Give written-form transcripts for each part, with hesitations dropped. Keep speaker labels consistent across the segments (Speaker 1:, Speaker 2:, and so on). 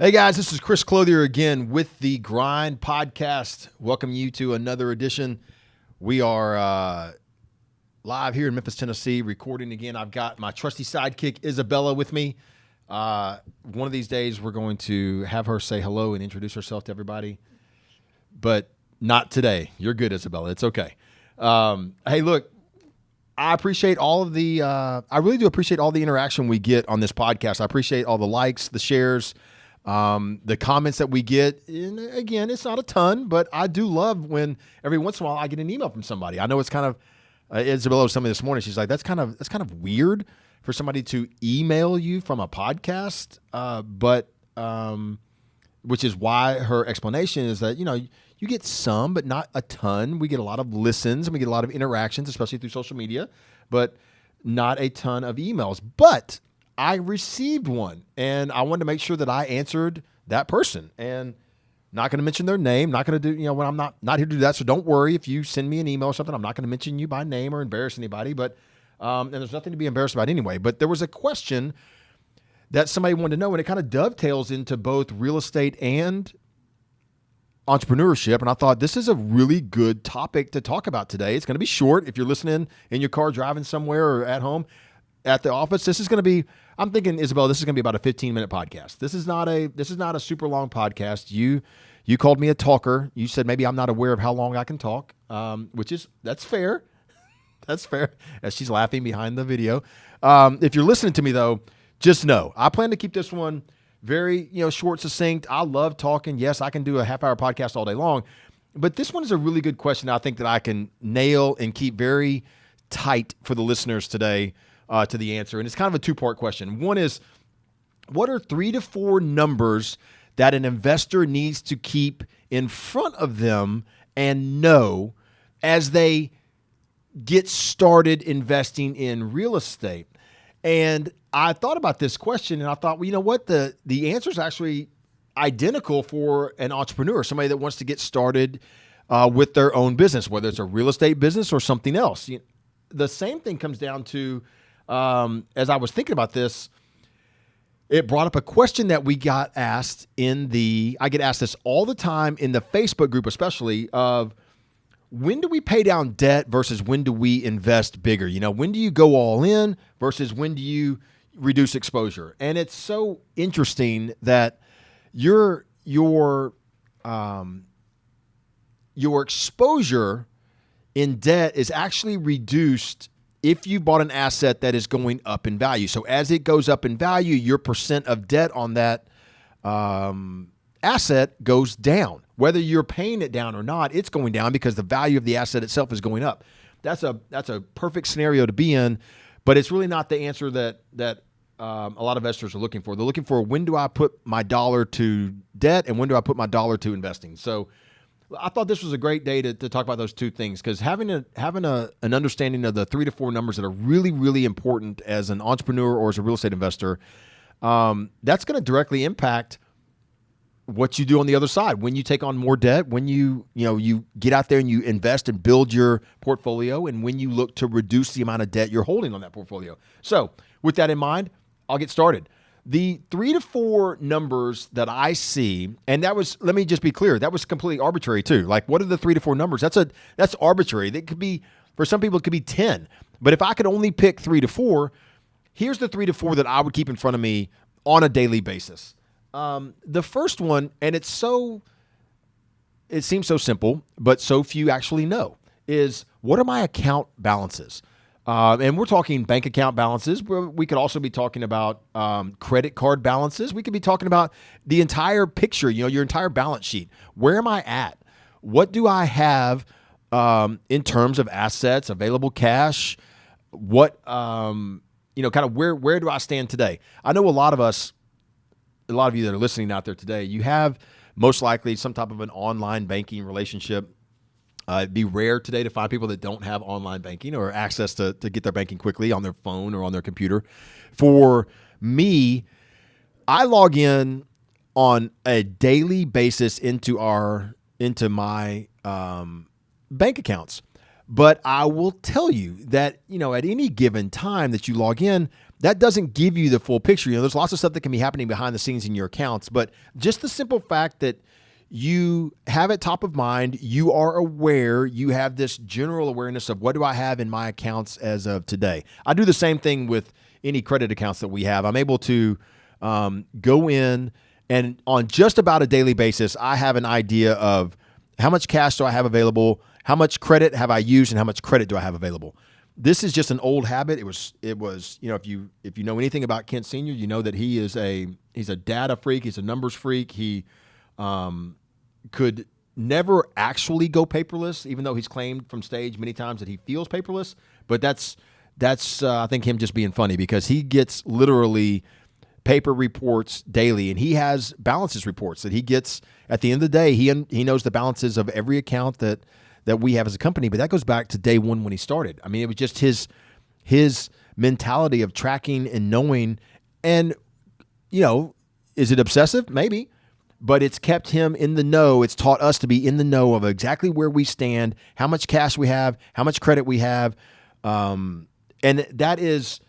Speaker 1: Hey guys, this is Chris Clothier again with the Grind Podcast. Welcome you to another edition. We are live here in Memphis, Tennessee, recording again. I've got my trusty sidekick, Isabella, with me. One of these days, we're going to have her say hello and introduce herself to everybody, but not today. You're good, Isabella. It's okay. Hey, look, I appreciate all of the, I really do appreciate all the interaction we get on this podcast. I appreciate all the likes, the shares, the comments that we get. And again, it's not a ton, but I do love when every once in a while I get an email from somebody. I know it's kind of, Isabella was telling me this morning, she's like, that's kind of weird for somebody to email you from a podcast. But which is why her explanation is that, you get some, but not a ton. We get a lot of listens and we get a lot of interactions, especially through social media, but not a ton of emails. But I received one and I wanted to make sure that I answered that person, and not going to mention their name, not going to do, when I'm not here to do that. So don't worry if you send me an email or something, I'm not going to mention you by name or embarrass anybody, but, and there's nothing to be embarrassed about anyway. But there was a question that somebody wanted to know, and it kind of dovetails into both real estate and entrepreneurship. And I thought this is a really good topic to talk about today. It's going to be short. If you're listening in your car, driving somewhere, or at home, at the office, this is going to be, I'm thinking, Isabel, this is going to be about a 15-minute podcast. This is not a super long podcast. You called me a talker. You said maybe I'm not aware of how long I can talk, that's fair. That's fair. As she's laughing behind the video. If you're listening to me though, just know I plan to keep this one very, short, succinct. I love talking. Yes, I can do a half-hour podcast all day long, but this one is a really good question. I think that I can nail and keep very tight for the listeners today to the answer. And it's kind of a two-part question. One is, what are 3 to 4 numbers that an investor needs to keep in front of them and know as they get started investing in real estate? And I thought about this question and I thought, well, you know what? The answer is actually identical for an entrepreneur, somebody that wants to get started with their own business, whether it's a real estate business or something else. The same thing comes down to, as I was thinking about this, it brought up a question that we got asked I get asked this all the time in the Facebook group, especially, of when do we pay down debt versus when do we invest bigger? When do you go all in versus when do you reduce exposure? And it's so interesting that your exposure in debt is actually reduced if you bought an asset that is going up in value. So as it goes up in value, your percent of debt on that asset goes down. Whether you're paying it down or not, it's going down because the value of the asset itself is going up. That's a perfect scenario to be in, but it's really not the answer that a lot of investors are looking for. They're looking for, when do I put my dollar to debt and when do I put my dollar to investing? So I thought this was a great day to talk about those two things, because having an understanding of the 3 to 4 numbers that are really, really important as an entrepreneur or as a real estate investor, that's going to directly impact what you do on the other side. When you take on more debt, when you get out there and you invest and build your portfolio, and when you look to reduce the amount of debt you're holding on that portfolio. So with that in mind, I'll get started. The 3 to 4 numbers that I see, and let me just be clear, that was completely arbitrary too. Like, what are the 3 to 4 numbers? That's arbitrary. That could be, for some people, it could be 10. But if I could only pick 3 to 4, here's the 3 to 4 that I would keep in front of me on a daily basis. The first one, and it seems so simple, but so few actually know, is, what are my account balances? And we're talking bank account balances. We could also be talking about credit card balances. We could be talking about the entire picture, your entire balance sheet. Where am I at? What do I have in terms of assets, available cash? What, kind of where do I stand today? I know a lot of you that are listening out there today, you have most likely some type of an online banking relationship. It'd be rare today to find people that don't have online banking or access to get their banking quickly on their phone or on their computer. For me, I log in on a daily basis into my bank accounts. But I will tell you that, at any given time that you log in, that doesn't give you the full picture. There's lots of stuff that can be happening behind the scenes in your accounts, but just the simple fact that you have it top of mind, you are aware, you have this general awareness of what do I have in my accounts as of today. I do the same thing with any credit accounts that we have. I'm able to go in and on just about a daily basis, I have an idea of how much cash do I have available, how much credit have I used, and how much credit do I have available. This is just an old habit. It was, if you know anything about Kent Sr., you know that he's a data freak, he's a numbers freak. He could never actually go paperless, even though he's claimed from stage many times that he feels paperless. But that's I think him just being funny, because he gets literally paper reports daily, and he has balances reports that he gets at the end of the day. He knows the balances of every account that we have as a company, but that goes back to day one when he started. I mean, it was just his mentality of tracking and knowing, and is it obsessive? Maybe. But it's kept him in the know. It's taught us to be in the know of exactly where we stand, how much cash we have, how much credit we have. And that is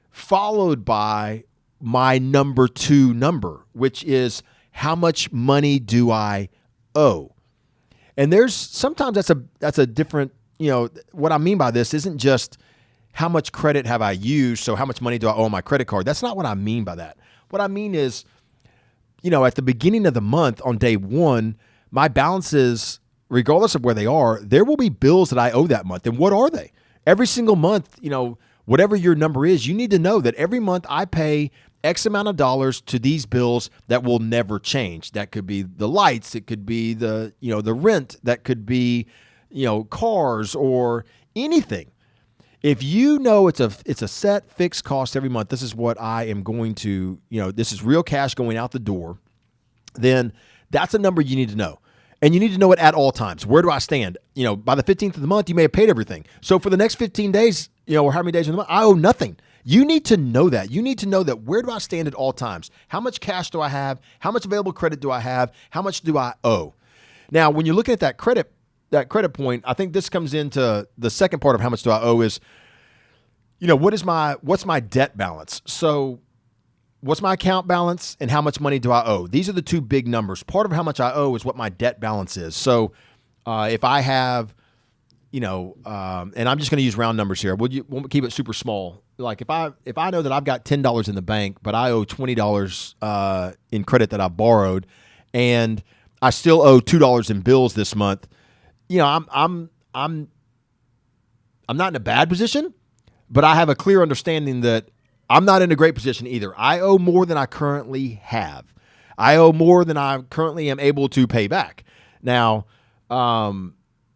Speaker 1: followed by my number 2 number, which is how much money do I owe? And there's sometimes that's a different, what I mean by this isn't just how much credit have I used, so how much money do I owe on my credit card? That's not what I mean by that. What I mean is, at the beginning of the month on day one, my balances, regardless of where they are, there will be bills that I owe that month. And what are they? Every single month, whatever your number is, you need to know that every month I pay X amount of dollars to these bills that will never change. That could be the lights. It could be the rent. That could be, cars or anything. If you know it's a set fixed cost every month, this is what I am going to, this is real cash going out the door, then that's a number you need to know. And you need to know it at all times. Where do I stand? By the 15th of the month, you may have paid everything. So for the next 15 days, or how many days in the month, I owe nothing. You need to know that. You need to know that where do I stand at all times? How much cash do I have? How much available credit do I have? How much do I owe? Now, when you're looking at that credit point, I think this comes into the second part of how much do I owe is, what's my debt balance? So what's my account balance and how much money do I owe? These are the two big numbers. Part of how much I owe is what my debt balance is. So if I have, and I'm just going to use round numbers here. We'll keep it super small. Like if I know that I've got $10 in the bank, but I owe $20 in credit that I borrowed, and I still owe $2 in bills this month, I'm not in a bad position, but I have a clear understanding that I'm not in a great position either. I owe more than I currently have. I owe more than I currently am able to pay back. Now,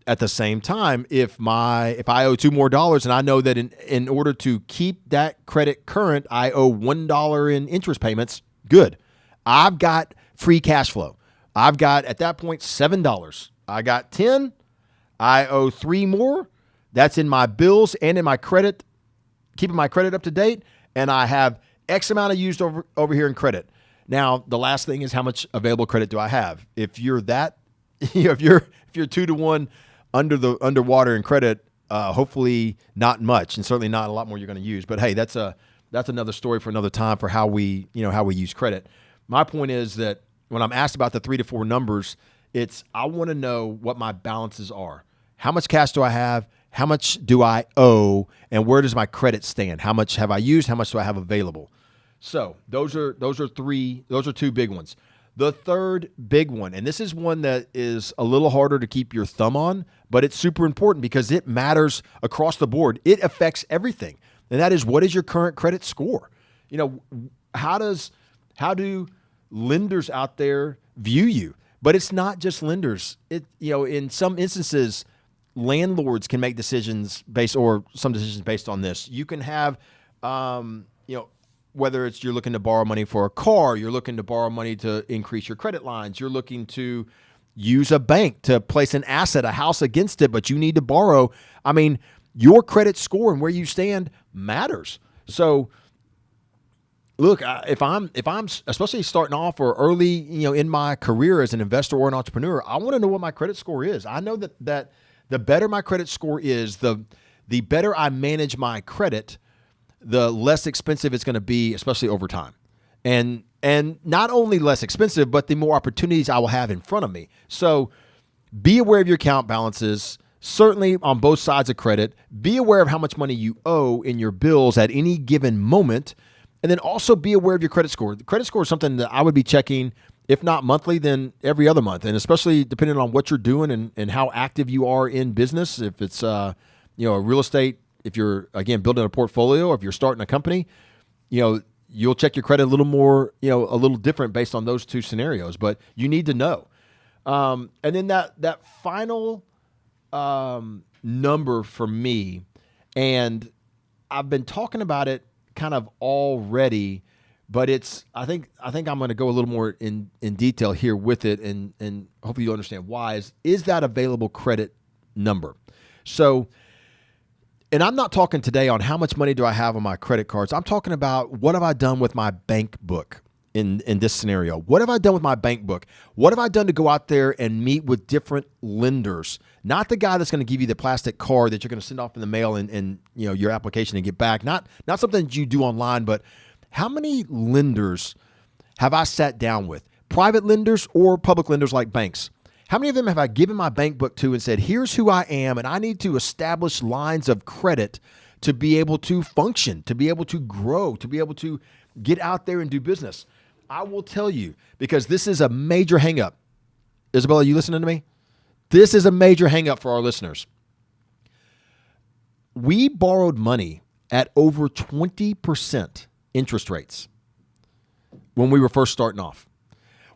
Speaker 1: at the same time, if I owe $2 more and I know that in order to keep that credit current, I owe $1 in interest payments, good. I've got free cash flow. I've got, at that point, $7. I got 10. I owe 3 more. That's in my bills and in my credit, keeping my credit up to date. And I have X amount of used over here in credit. Now, the last thing is how much available credit do I have? If you're that, if you're 2-to-1 underwater in credit, hopefully not much, and certainly not a lot more you're going to use. But hey, that's another story for another time for how we use credit. My point is that when I'm asked about the 3 to 4 numbers, I want to know what my balances are. How much cash do I have? How much do I owe? And where does my credit stand? How much have I used? How much do I have available? So those are 2 big ones. The third big one, and this is one that is a little harder to keep your thumb on, but it's super important because it matters across the board. It affects everything. And that is, what is your current credit score? How do lenders out there view you? But it's not just lenders. In some instances, landlords can make decisions based on this. You can have, whether it's you're looking to borrow money for a car, you're looking to borrow money to increase your credit lines, you're looking to use a bank to place an asset, a house against it, but you need to borrow. I mean, your credit score and where you stand matters. So look, if I'm especially starting off or early, in my career as an investor or an entrepreneur, I want to know what my credit score is. I know that the better my credit score is, the better I manage my credit, the less expensive it's going to be, especially over time. And not only less expensive, but the more opportunities I will have in front of me. So be aware of your account balances, certainly on both sides of credit. Be aware of how much money you owe in your bills at any given moment. And then also be aware of your credit score. The credit score is something that I would be checking, if not monthly, then every other month. And especially depending on what you're doing and how active you are in business. If it's a real estate, if you're, again, building a portfolio, or if you're starting a company, you'll check your credit a little more, a little different based on those two scenarios. But you need to know. And then that final number for me, and I've been talking about it kind of already, but I think I'm going to go a little more in detail here with it, and hopefully you'll understand why, is that available credit number. So, and I'm not talking today on how much money do I have on my credit cards. I'm talking about what have I done with my bank book in this scenario. What have I done with my bank book? What have I done to go out there and meet with different lenders? Not the guy that's going to give you the plastic card that you're going to send off in the mail and your application and get back. Not something that you do online, but how many lenders have I sat down with? Private lenders or public lenders like banks? How many of them have I given my bank book to and said, here's who I am, and I need to establish lines of credit to be able to function, to be able to grow, to be able to get out there and do business? I will tell you, because this is a major hang-up. Isabella, you listening to me? This is a major hang-up for our listeners. We borrowed money at over 20% interest rates when we were first starting off.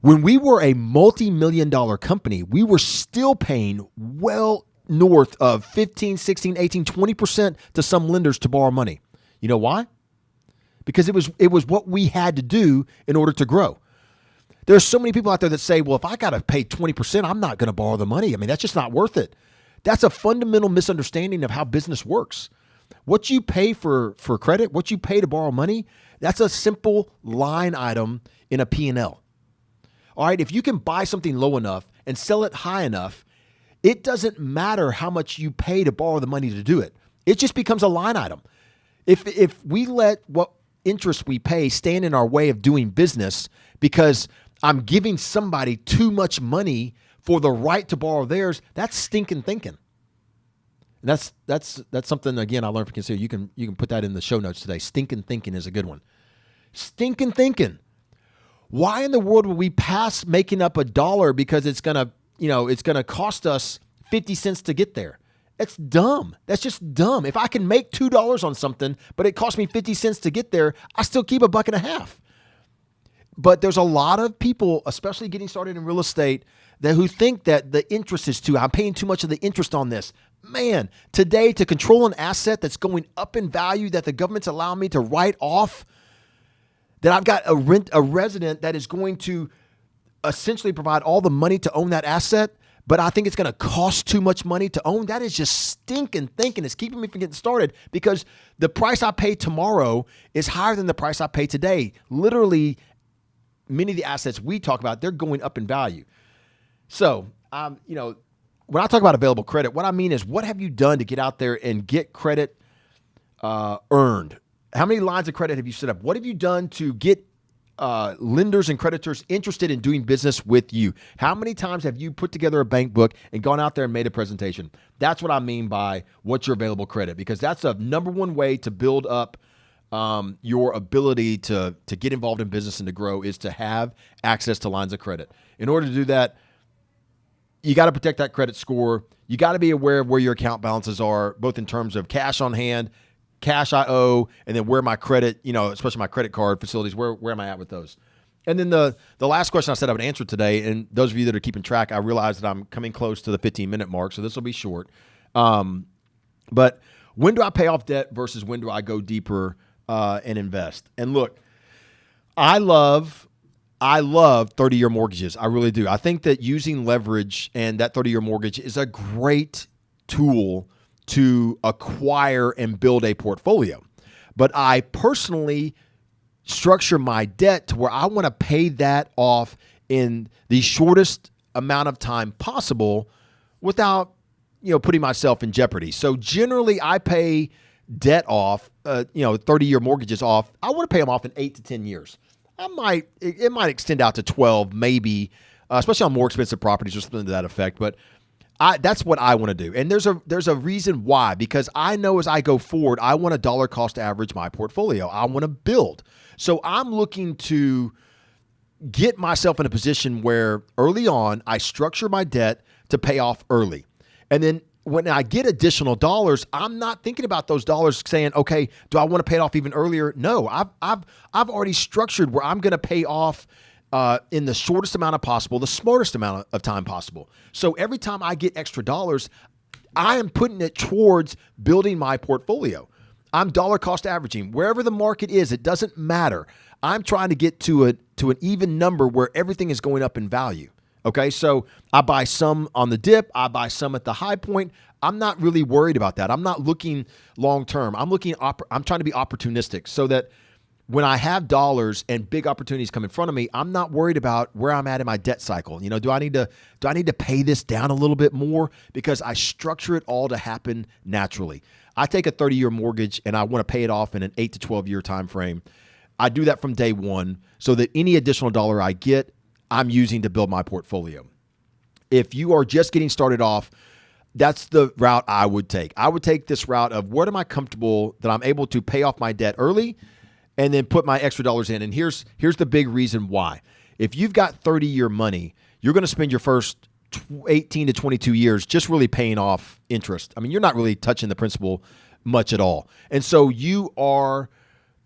Speaker 1: When we were a multi-million-dollar company, we were still paying well north of 15, 16, 18, 20% to some lenders to borrow money. You know why? Because it was what we had to do in order to grow. There's so many people out there that say, well, if I got to pay 20%, I'm not going to borrow the money. I mean, that's just not worth it. That's a fundamental misunderstanding of how business works. What you pay for credit, what you pay to borrow money, that's a simple line item in a P&L. All right, if you can buy something low enough and sell it high enough, it doesn't matter how much you pay to borrow the money to do it. It just becomes a line item. If we let what interest we pay stand in our way of doing business because I'm giving somebody too much money for the right to borrow theirs, that's stinking thinking. And that's something, again, I learned from Consider. You can put that in the show notes today. Stinking thinking is a good one. Stinking thinking. Why in the world would we pass making up $1 because it's gonna cost us 50 cents to get there? It's dumb. That's just dumb. If I can make $2 on something, but it costs me 50 cents to get there, I still keep $1.50. But there's a lot of people, especially getting started in real estate, who think that the interest is I'm paying too much of the interest on this. Man, today to control an asset that's going up in value that the government's allowing me to write off, that I've got a resident that is going to essentially provide all the money to own that asset, but I think it's going to cost too much money to own. That is just stinking thinking. It's keeping me from getting started because the price I pay tomorrow is higher than the price I pay today. Literally, many of the assets we talk about, they're going up in value. So, when I talk about available credit, what I mean is, what have you done to get out there and get credit earned? How many lines of credit have you set up? What have you done to get lenders and creditors interested in doing business with you? How many times have you put together a bank book and gone out there and made a presentation? That's what I mean by what's your available credit, because that's the number one way to build up your ability to get involved in business and to grow, is to have access to lines of credit. In order to do that, you got to protect that credit score. You got to be aware of where your account balances are, both in terms of cash on hand, cash I owe, and then where my credit, especially my credit card facilities, where am I at with those? And then the last question I said I would answer today, and those of you that are keeping track, I realize that I'm coming close to the 15-minute mark, so this will be short. But when do I pay off debt versus when do I go deeper and invest? And look, I love 30-year mortgages. I really do. I think that using leverage and that 30-year mortgage is a great tool to acquire and build a portfolio. But I personally structure my debt to where I want to pay that off in the shortest amount of time possible without, putting myself in jeopardy. So generally I pay debt off, 30-year mortgages off, I want to pay them off in 8 to 10 years. It might extend out to 12, maybe, especially on more expensive properties or something to that effect. But that's what I want to do. And there's a reason why, because I know as I go forward, I want to dollar cost average my portfolio. I want to build. So I'm looking to get myself in a position where early on I structure my debt to pay off early. And then when I get additional dollars, I'm not thinking about those dollars saying, okay, do I want to pay it off even earlier? No, I've already structured where I'm going to pay off in the shortest amount of possible, the smartest amount of time possible. So every time I get extra dollars, I am putting it towards building my portfolio. I'm dollar cost averaging. Wherever the market is, it doesn't matter. I'm trying to get to an even number where everything is going up in value. Okay, so I buy some on the dip. I buy some at the high point. I'm not really worried about that. I'm not looking long term. I'm trying to be opportunistic so that when I have dollars and big opportunities come in front of me, I'm not worried about where I'm at in my debt cycle. Do I need to pay this down a little bit more, because I structure it all to happen naturally. I take a 30-year mortgage and I want to pay it off in an 8 to 12-year time frame. I do that from day one so that any additional dollar I get, I'm using to build my portfolio. If you are just getting started off, that's the route I would take. I would take this route of what am I comfortable that I'm able to pay off my debt early and then put my extra dollars in. And here's the big reason why. If you've got 30-year money, you're going to spend your first 18 to 22 years just really paying off interest. I mean, you're not really touching the principal much at all. And so you are,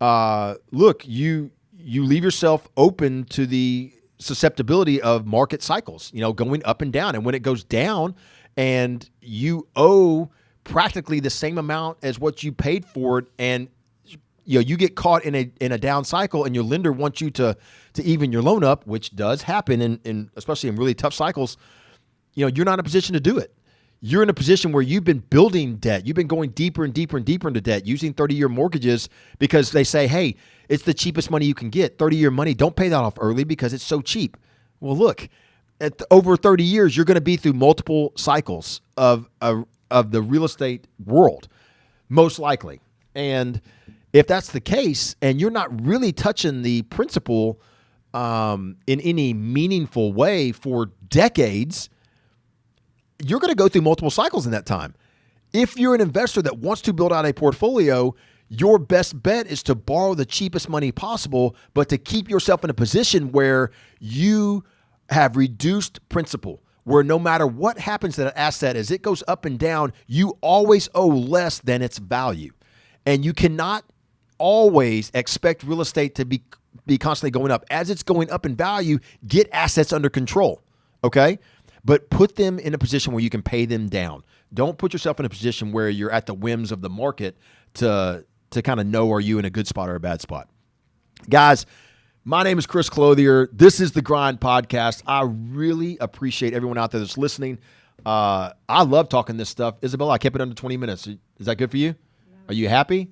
Speaker 1: you leave yourself open to the susceptibility of market cycles, going up and down. And when it goes down and you owe practically the same amount as what you paid for it, and you get caught in a down cycle and your lender wants you to even your loan up, which does happen in especially in really tough cycles, you're not in a position to do it. You're in a position where you've been building debt. You've been going deeper and deeper and deeper into debt using 30-year mortgages because they say, hey, it's the cheapest money you can get. 30-year money, don't pay that off early because it's so cheap. Well, look, over 30 years, you're going to be through multiple cycles of the real estate world, most likely. And if that's the case and you're not really touching the principal in any meaningful way for decades, you're going to go through multiple cycles in that time. If you're an investor that wants to build out a portfolio, your best bet is to borrow the cheapest money possible, but to keep yourself in a position where you have reduced principal, where no matter what happens to that asset, as it goes up and down, you always owe less than its value. And you cannot always expect real estate to be constantly going up. As it's going up in value, get assets under control, okay? But put them in a position where you can pay them down. Don't put yourself in a position where you're at the whims of the market to kind of know, are you in a good spot or a bad spot? Guys, my name is Chris Clothier. This is the Grind Podcast. I really appreciate everyone out there that's listening. I love talking this stuff. Isabella, I kept it under 20 minutes. Is that good for you? Yeah. Are you happy?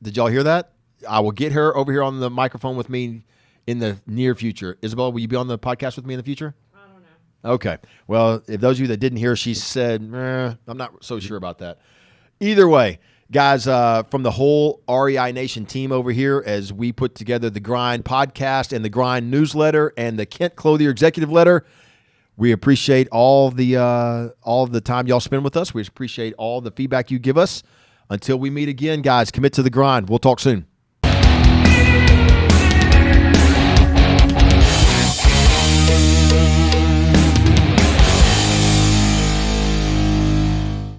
Speaker 1: Did y'all hear that? I will get her over here on the microphone with me in the near future. Isabella, will you be on the podcast with me in the future? Okay. Well, if those of you that didn't hear, she said, I'm not so sure about that. Either way, guys, from the whole REI Nation team over here, as we put together the Grind Podcast and the Grind Newsletter and the Kent Clothier Executive Letter, we appreciate all the time y'all spend with us. We appreciate all the feedback you give us. Until we meet again, guys, commit to the grind. We'll talk soon.